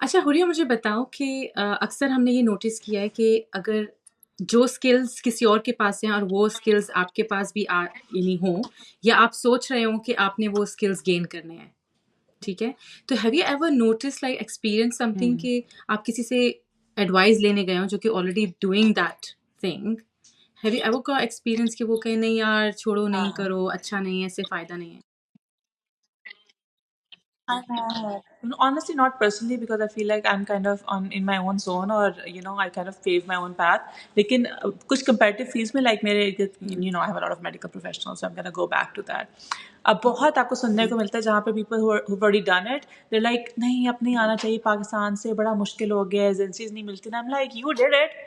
अच्छा हुरिया, मुझे बताओ कि अक्सर हमने ये नोटिस किया है कि अगर जो स्किल्स किसी और के पास हैं और वो स्किल्स आपके पास भी यानी हो, या आप सोच रहे हो कि आपने वो स्किल्स गेन करने हैं, ठीक है? तो have you ever notice like experience something कि आप किसी से एडवाइस लेने गए हो जो कि already doing that thing, have you ever का एक्सपीरियंस कि वो कहे नहीं यार छोड़ो, नहीं हाँ करो, अच्छा नहीं है, इससे फायदा नहीं है? I have. Honestly, not personally because I feel like I'm kind of on in my own zone or I kind of pave my own path. लेकिन कुछ competitive fields में like मेरे I have a lot of medical professionals, so I'm gonna go back to that. अब बहुत आपको सुनने को मिलता है जहाँ पे people who've already done it, they're like नहीं अब नहीं आना चाहिए पाकिस्तान से, बड़ा मुश्किल हो गया, एजेंसीज नहीं मिलती ना. I'm like you did it.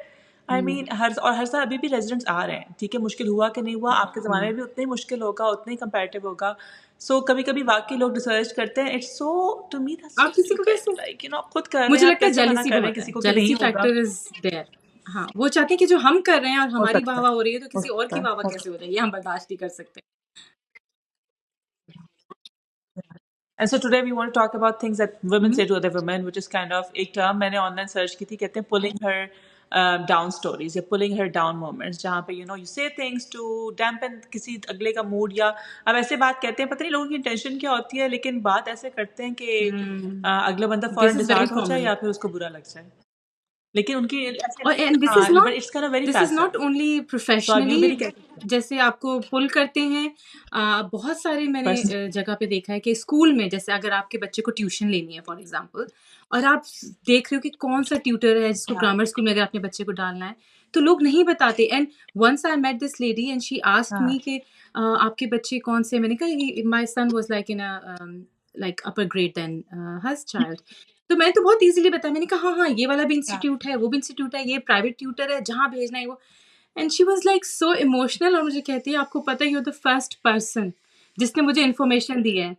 I mean हर साल अभी भी रेजिडेंट्स आ रहे हैं. ठीक है, मुश्किल हुआ कि नहीं हुआ, आपके ज़माने में भी उतना ही मुश्किल होगा, उतना ही कंपेरेटिव होगा. सो कभी कभी वाकई लोग रिसर्च करते हैं. It's so to me that's आप सो किसी को स्टूपिड. कैसे, लाइक आप खुद कर रहे मुझे हैं, आप लगता है कैसे मना जेलसी कर रहे हैं बहुत है, किसी को कि नहीं जेलसी होगा. Factor is there. हाँ, वो चाहते हैं कि जो हम कर रहे हैं और हो हमारी सकता वाह है, वाह हो रही है, तो हो किसी और सकता की है, वाह वाह हो कैसे सकता हो रही है, ये हम बर्दाश्त नहीं कर सकते. है. And so today we want to talk about things that women hmm. say to other women, which is kind of एक term मैंने online search की थी, कहते हैं pulling her down stories या pulling her down moments, जहाँ पे you say things to dampen किसी अगले का mood. या अब ऐसे बात कहते हैं, पता नहीं लोगों की intention क्या होती है, लेकिन बात ऐसे करते हैं कि अगला बंदा दिस फौरन इज वेरी disheart हो जाए कॉमन. या फिर उसको बुरा लग जाए. लेकिन उनकी ऐसे और एंड हाँ, but it's kind of very this is passive. Not only So आप ये प्रोफेशनली. भी नहीं कह सकते जैसे आपको पुल करते हैं, बहुत सारे मैंने person. जगह पे देखा है कि स्कूल में जैसे अगर आपके बच्चे को ट्यूशन लेनी है फॉर एग्जांपल, और आप देख रहे हो कि कौन सा ट्यूटर है जिसको हाँ ग्रामर स्कूल में अगर अपने बच्चे को डालना है, तो लोग नहीं बताते. And once I met this lady and she asked हाँ मी कि आपके बच्चे कौन से, मैंने कहा my son was like in like upper grade then hers child. तो मैंने तो बहुत इजीली बताया, मैंने कहा हाँ हाँ ये वाला भी हाँ. इंस्टीट्यूट है, वो भी इंस्टीट्यूट है, ये प्राइवेट ट्यूटर है, जहाँ भेजना है वो. And she was like so emotional, और मुझे कहती है आपको पता है you are the first person जिसने मुझे इन्फॉर्मेशन दी है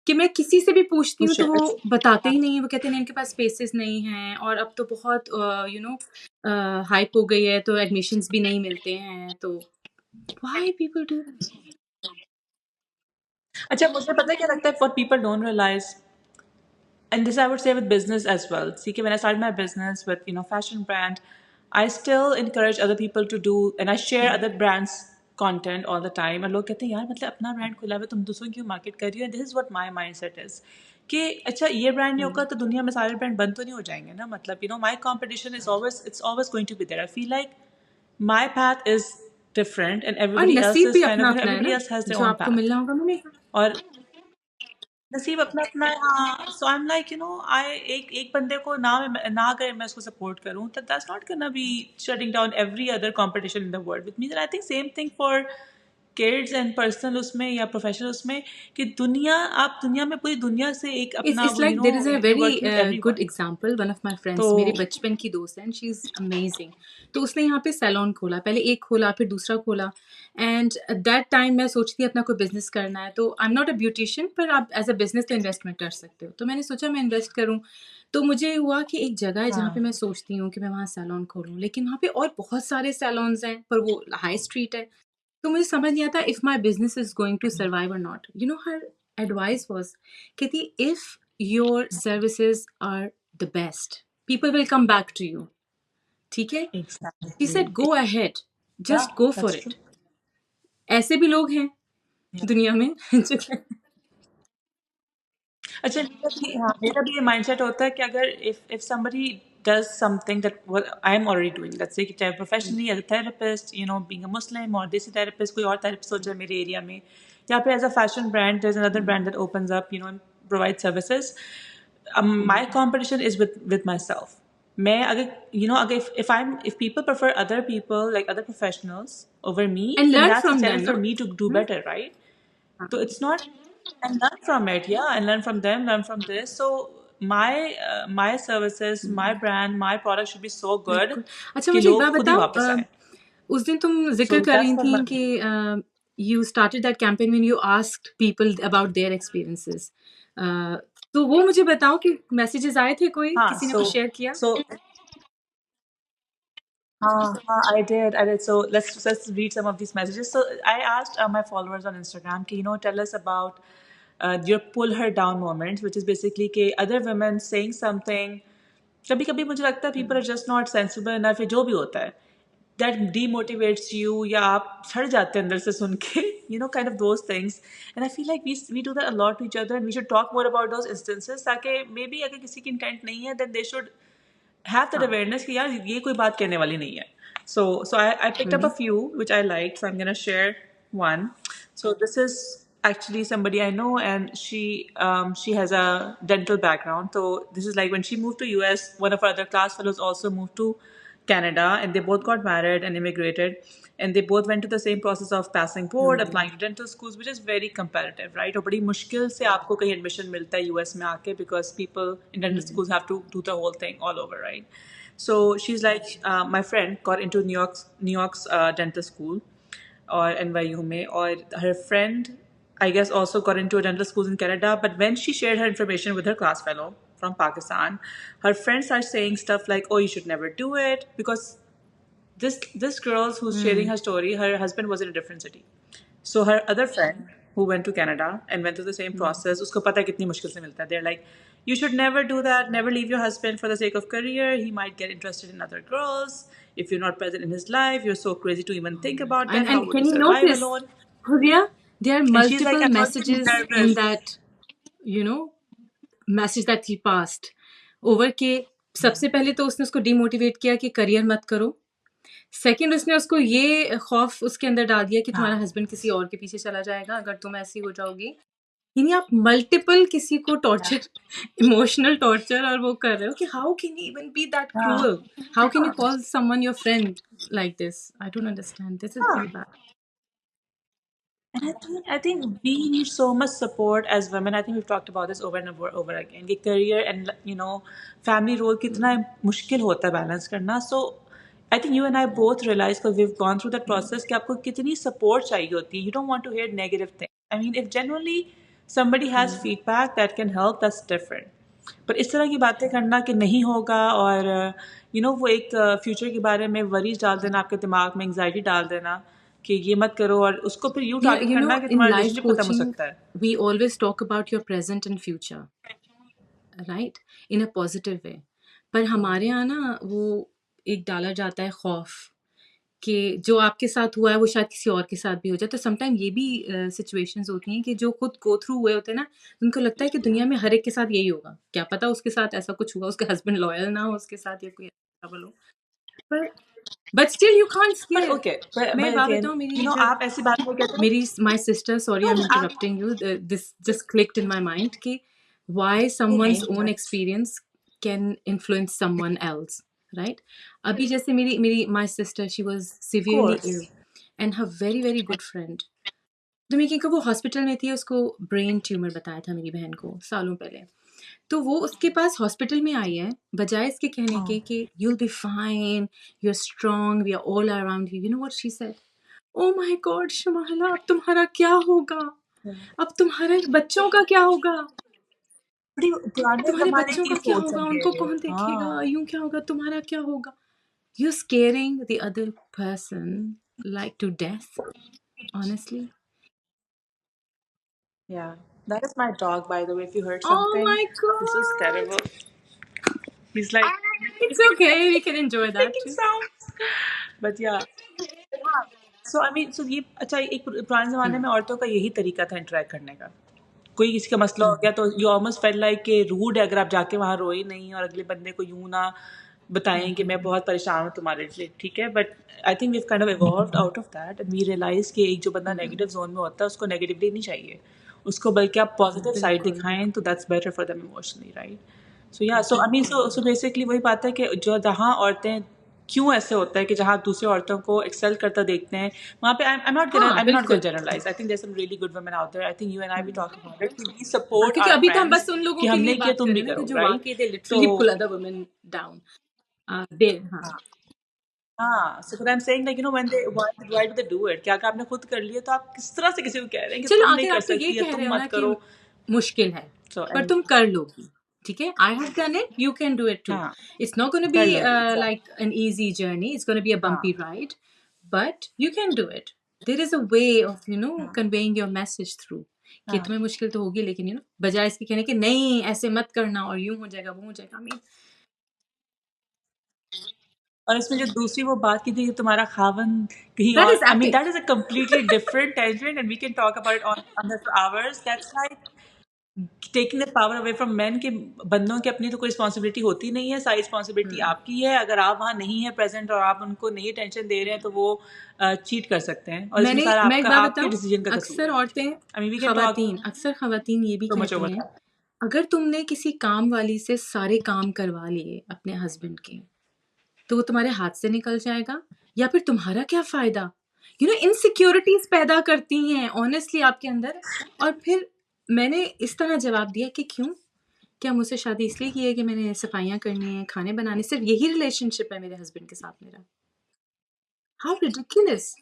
कि मैं किसी से भी पूछती हूँ Who तो वो shares? बताते ही नहीं है. वो कहते हैं इनके पास स्पेसेस नहीं हैं और अब तो बहुत हाइप हो गई है तो एडमिशन्स भी नहीं मिलते हैं, तो व्हाई पीपल डू. अच्छा, मुझे पता है क्या लगता है, what people don't realize, and this I would say with business as well. See, when I started my business with fashion brand, I still encourage other people to do, and I share other brands content all the time. और लोग कहते हैं यार मतलब अपना brand खुला हुआ है, तुम दूसरों की क्यों मार्केट कर रही हो. This is what my mindset is कि अच्छा ये ब्रांड नहीं होगा तो दुनिया में सारे ब्रांड बंद तो नहीं हो जाएंगे ना. मतलब my competition is always, it's always going to be there. I feel like my path is different and और everybody else नसीब is भी kind अपना of अपना है everybody ना, else has their जो own आपको path. मिलना होगा मिलेगा. और नसीब अपना अपना है. हाँ, so I am like I एक बंदे को ना अगर मैं उसको सपोर्ट करूँ, तो that's not gonna be shutting down every other competition in the world with me. I think same thing for kids and personal उसमें या प्रोफेशनल उसमें, कि आप दुनिया में पूरी दुनिया से एक अपना इट्स वो like there is a you very working with good everyone. Example. One of my तो फ्रेंड्स, मेरे बचपन की दोस्त है, एंड शी इज अमेजिंग. तो उसने यहाँ पे सैलून खोला, पहले एक खोला फिर दूसरा खोला. एंड दैट टाइम मैं सोचती थी अपना कोई बिजनेस करना है, तो आई एम नॉट अ ब्यूटिशियन, पर आप एज अ बिजनेस तो इन्वेस्टमेंट कर सकते हो. तो मैंने सोचा मैं इन्वेस्ट करूँ. तो मुझे हुआ कि एक जगह है जहाँ पे हाँ मैं सोचती हूँ कि मैं वहाँ सैलून खोलूँ, लेकिन वहाँ पे और बहुत सारे सैलून्स हैं पर वो हाई स्ट्रीट है. तो मुझे समझ नहीं आता if my business is going to survive और नॉट. हर एडवाइस वॉज, कहती if your services are the best, people will come back to you. ठीक है, she said exactly. Go ahead, yeah just go for that's true. It. ऐसे भी लोग हैं दुनिया में जो अच्छा, मेरा भी ये माइंडसेट होता है कि अगर if somebody does something that what I'm already doing, let's say कि चाहे professionally as a therapist, being a Muslim, और देसी थेरेपिस्ट, कोई और थेरेपिस्ट हो जाए मेरे एरिया में, या फिर as a fashion brand there's another brand that opens up, provide services. My competition is with myself. मैं अगर अगर if people prefer other people, like other professionals over me, and then learn that's a from them challenge for ना. me to do better, right? So it's not, and learn from it, yeah, and learn from them, learn from this. So my services, my brand, my product should be so good बिल्कुल. अच्छा कि मुझे एक लोग बात खुद ही बताओ, वापस आए. उस दिन तुम जिक्र So कर that's रही what my थी कि you started that campaign when you asked people about their experiences. तो वो मुझे बताओ कि मैसेजेस आए थे, कोई हाँ. किसी ने So कुछ शेयर किया? so I did. So let's read some of these messages. So I asked my followers on Instagram, tell us about your pull her down moments, which is basically कि other women saying something, कभी कभी मुझे लगता है people are just not sensible enough, या जो भी होता है, that demotivates you, या आप सड़ जाते हैं अंदर से सुन के, kind of those things. And I feel like we do that a lot to each other, and we should talk more about those instances, ताकि maybe अगर किसी की intent नहीं है, then they should have that awareness कि यार ये कोई बात कहने वाली नहीं है. So I picked up a few which I liked, so I'm gonna share one. So this is actually somebody I know, and she has a dental background. So this is like when she moved to US, one of our other class fellows also moved to Canada, and they both got married and immigrated, and they both went to the same process of passing board, applying to dental schools, which is very competitive, right? और बड़ी मुश्किल से आपको कहीं admission मिलता है US में आके, because people in dental schools have to do the whole thing all over, right? So she's like, my friend got into New York's dental school, or NYU में, or her friend, I guess, also got into a dental school in Canada. But when she shared her information with her class fellow from Pakistan, her friends are saying stuff like, "Oh, you should never do it," because this girl who's sharing her story, her husband was in a different city. So her other friend who went to Canada and went through the same process, उसको पता है कितनी मुश्किल से मिलता है. They're like, you should never do that. Never leave your husband for the sake of career. He might get interested in other girls. If you're not present in his life, you're so crazy to even think about that. How And would can you you survive notice, alone? Hurriya, there are And she's like, multiple I'm not getting messages in nervous. that, you know, message that he past over के. सबसे पहले तो उसने उसको demotivate किया कि career मत करो. सेकंड, उसने उसको ये खौफ उसके अंदर डाल दिया कि तुम्हारा हस्बैंड किसी और के पीछे चला जाएगा अगर तुम ऐसी हो जाओगी. यानी आप मल्टीपल किसी को टॉर्चर, इमोशनल टॉर्चर, और वो कर रहे हो कि how can you even be that cruel, how can you call someone your friend like this. I don't understand, this is very bad. And I think we need so much support as women. I think we've talked about this over and over again. कि career and family role कितना मुश्किल होता है balance करना. So I think you and I both realize, because we've gone through that process, कि आपको कितनी support चाहिए होती है. You don't want to hear negative things. I mean, if genuinely somebody has feedback that can help, that's different. पर इस तरह की बातें करना कि नहीं होगा, और वो एक फ्यूचर के बारे में वरीज डाल देना आपके दिमाग में, एंग्जाइटी डाल देना कि ये मत करो, और उसको फिर यू टारगेट करना कि In तुम्हारा life रिलेशनशिप खत्म हो coaching, सकता है. we always talk about your present and future, right, in a positive way. पर हमारे यहाँ ना वो एक डाला जाता है खौफ कि जो आपके साथ हुआ है वो शायद किसी और के साथ भी हो जाए. तो समटाइम ये भी सिचुएशंस होती हैं कि जो खुद गो थ्रू हुए होते हैं ना, उनको लगता है कि दुनिया में हर एक के साथ यही होगा. क्या पता उसके साथ ऐसा कुछ हुआ, उसका हस्बैंड लॉयल ना हो उसके साथ, या कोई ट्रबल हो. पर बट स्टिल यू कांट पर स्केयर. ओके, मैं but बात again, बताऊँ, मेरी जब आप ऐसी बात में कहते मेरी my sister, sorry हो, I'm आप interrupting you, this just clicked in my mind कि why someone's own experience can influence someone else, right? अभी जैसे मेरी मेरी my sister, she was severely course. ill, and her very very good friend, तो मैं क्योंकि वो हॉस्पिटल में थी, उसको ब्रेन ट्यूमर बताया था मेरी बहन को सालों पहले. तो वो उसके पास हॉस्पिटल में आई है, बजाय इसके कहने के कि you'll be fine, you're strong, we are all around you. You know what she said? Oh my God, शमाला, अब तुम्हारा क्या होगा? अब तुम्हारे बच्चों का क्या होगा? बड़ी पुराने तुम्हारे जमाने बच्चों की का क्या सोच होगा? है उनको ये. कौन देखेगा? हाँ. यूं क्या होगा? तुम्हारा क्या होगा? You're scaring the other person like to death, honestly. Yeah, that is my dog, by the way, if you heard Oh something. my This is God. terrible. He's like It's okay, we can enjoy that making too. sounds. But yeah. So I mean, so ये अच्छा, एक पुराने ज़माने में औरतों का यही तरीका था इंटरेक्ट करने का. कोई किसी का मसला हो गया तो यू ऑलमोस्ट फेल लाइक के रूड है अगर आप जाके वहाँ रोए नहीं और अगले बंदे को यूँ ना बताएं कि मैं बहुत परेशान हूँ तुम्हारे लिए, ठीक है. But I think we kind of evolved out of that, and we realise कि एक जो बंदा नेगेटिव जोन में होता है उसको नेगेटिवली नहीं चाहिए, उसको बल्कि आप पॉजिटिव साइड बिल्कुल. दिखाएं, तो that's better for them emotionally, right. So yeah, so I mean, so basically वही बात है कि जो जहाँ औरतें, क्यों ऐसे होता है कि जहाँ दूसरी औरतों को एक्सेल करता देखते हैं, वहाँ पे आई एम नॉट हाँ, गोना बिल्कुल. Generalise. I think there some really good women out there. I think you and I we talk about it, we support क्योंकि आवर अभी तो हम फ्रेंड्स बस उन लोगों कि के लिए हमने किया बात तुम कर भी रहे हैं ना कि करो, जो राइट. वाकई दे तो literally pull other women down. They हाँ. हाँ, so I am saying like when they, why do they do it, क्या आपने खुद कर लिया तो आप किस तरह से किसी को कह रहे हैं कि चलो, तुम नहीं अगर कर आप तो ये सकती या कह रहे तुम हो ना मत कि करो. मुश्किल है, सो पर तुम कर लोगी, ठीक है. I have done it, you can do it too. हाँ, इट्स नॉट गोना कर बी लोगे. like an easy journey, it's going to be a हाँ, bumpy ride, but you can do it. There is a way of हाँ, conveying your message through. कि हाँ। तुम्हें मुश्किल तो होगी, लेकिन बजाय इसके कहने कि नहीं ऐसे मत करना और यूं हो जाएगा वो हो जाएगा। और इसमें जो दूसरी वो बात की थी कि तुम्हारा खावन कहीं That और, is I mean epic. that is a completely different tangent and we can talk about it on this for hours. That's like taking the power away from men कि बंदों की अपनी तो कोई रिस्पॉन्सिबिलिटी होती नहीं है, सारी रिस्पॉन्सिबिलिटी आपकी है। अगर आप वहाँ नहीं है प्रेजेंट और आप उनको नहीं टेंशन दे रहे हैं तो वो चीट कर सकते हैं और इसमें सारा मैं एक बात आपके बताऊं, डिसीजन का कसूर अक्सर है। औरतें I mean we can talk अक्सर खवातीन ये भी so much कहती over हैं, that. अगर तुमने किसी काम वाली से सारे काम करवा लिए अपने हस्बैंड के, तो वो तुम्हारे हाथ से निकल जाएगा, या फिर तुम्हारा क्या फायदा? इनसिक्योरिटीज पैदा करती हैं ऑनेस्टली आपके अंदर। और फिर मैंने इस तरह जवाब दिया कि क्यों, क्या मुझसे शादी इसलिए की है कि मैंने सफाइयाँ करनी है, खाने बनाने, सिर्फ यही रिलेशनशिप है मेरे हस्बैंड के साथ मेरा? How ridiculous.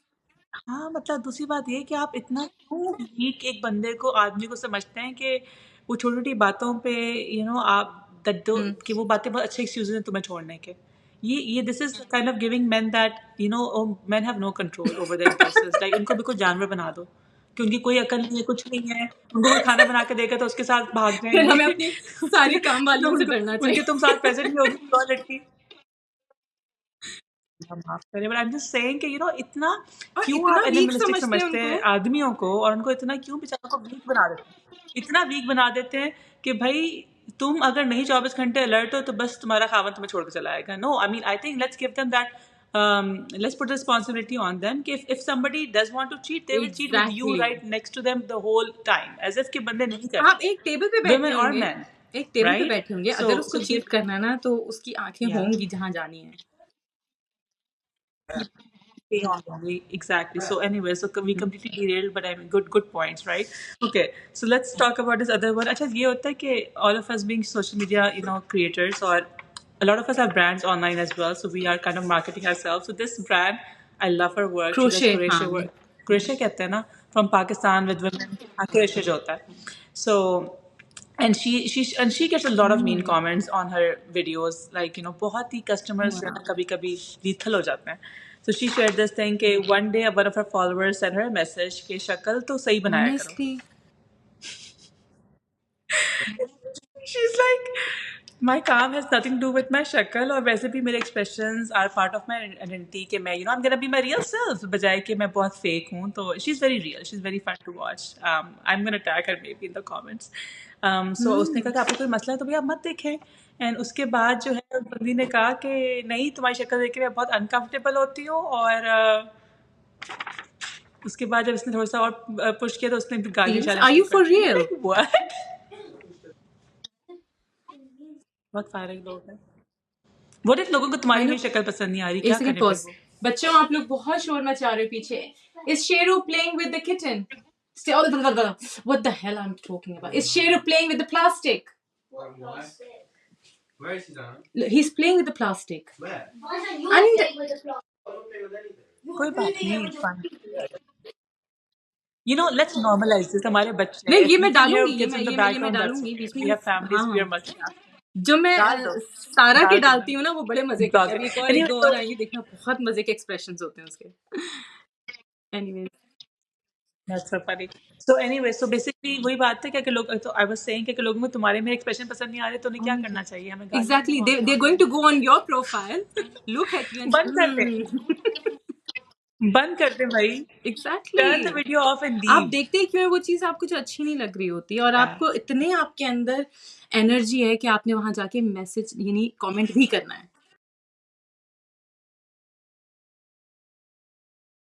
हाँ, मतलब दूसरी बात ये है कि आप इतना क्यों वीक एक बंदे को, आदमी को समझते हैं कि वो छोटी-छोटी बातों पे आप दैट दो कि वो बातें बहुत अच्छे एक्सक्यूज़ेज़ हैं तुम्हें छोड़ने के। ये this is kind of giving men that men have no control over their impulses, like उनको बिल्कुल जानवर बना दो, कि उनकी कोई अकल नहीं है, कुछ नहीं है। उनको कोई खाना बना के देगा तो उसके साथ भाग फिर जाएँगे। हमें अपनी उसके सारी काम वालियों से डरना उनके चाहिए। तुम साथ प्रेज़ेंट नहीं होगी तो और लड़की माफ करें, but I am just saying कि इतना और क्यों इतना आप वीक एनिमलिस्टिक समझते हैं समझते उनको। हैं आदमियों को, और उनको इतना क्यों बेचारों को वीक बना देते हैं, इतना वीक बना देते हैं कि भाई तुम अगर नहीं 24 घंटे अलर्ट हो तो बस तुम्हारा खावन तुम्हें छोड़ के चला आएगा। No, I mean I think let's give them that, let's put responsibility on them कि if somebody does want to cheat they will cheat with you exactly right next to them the whole time as if कि बंदे नहीं आप करते, एक table पे बैठे women or होंगे, men, एक टेबल पे right? बैठे होंगे, so अगर उसको so चीट करना ना तो उसकी आंखें yeah. होंगी जहां जानी है। Exactly. So anyway, so we completely derailed, but I mean, good points, right? Okay, so let's talk about this other one. अच्छा ये होता है कि all of us being social media, creators, or a lot of us have brands online as well, so we are kind of marketing ourselves. So this brand, I love her work. She does crochet, हाँ। crochet work. Crochet कहते हैं ना, from Pakistan with women. हाँ, crochet जो होता है. So and she gets a lot of mean comments on her videos, like बहुत ही customers Wow. कभी कभी lethal हो जाते हैं. So she shared this thing कि one day one of her followers sent her a message कि शक्ल तो सही बनाया करो. Honestly, She's like, my काम has nothing to do with my शक्ल, और वैसे भी मेरे expressions are part of my identity कि मैं I'm gonna be my real self, बजाय कि मैं बहुत fake हूँ. तो she's very real, she's very fun to watch. I'm gonna tag her maybe in the comments. So उसने कहा कि आपको कोई मसला है तो भैया आप मत देखें. एंड उसके बाद जो है उस बंदी ने कहा कि नहीं, तुम्हारी शक्ल देख के मैं बहुत अनकंफर्टेबल होती हूँ, और उसके बाद जब इसने थोड़ा सा और पुश किया तो उसने गाली please, शाली are you शुरू for कर दी. real? Like, what? बहुत फायरिंग लोग हैं. What if लोगों को तुम्हारी ही शक्ल पसंद नहीं आ रही, एक क्या सेकंड करें पॉज। फिर वो? बच्चों आप लोग बहुत शोर मचा रहे हो पीछे। Is Sheru playing with the kitten? What the hell I'm talking about? Is Sheru playing with the plastic? Where is he, Donna? He's playing with the plastic. Where? I need I don't play with anything. कोई बात नहीं, it's fine. Let's normalize this. हमारे बच्चे हैं. नहीं, ये If मैं you can hear डालूंगी, kids in the background, that's डालूंगी okay. बीच We में। have families, we are हाँ, multitasking. जो मैं डाल दो. सारा की डाल दो. डालती हूँ ना वो बड़े मजे के डाल हैं। दो. अभी एक Anyway, दो और आएंगी, देखना बहुत मजे के एक्सप्रेशंस होते हैं उसके। Anyways, that's so funny. So anyway, so basically वही बात है कि लोग, तो I was saying कि लोगों को तुम्हारे मेरे एक्सप्रेशन पसंद नहीं आ रहे तो उन्हें क्या करना चाहिए? हमें गालियाँ exactly, they're going to go on your profile, look at you and बंद कर दे. बंद कर दे भाई. exactly. Turn the video off and आप leave. देखते ही क्यों है वो चीज आपको जो अच्छी नहीं लग रही होती, और Yeah. आपको इतने आपके अंदर एनर्जी है कि आपने वहां जाके मैसेज यानी कमेंट भी करना है।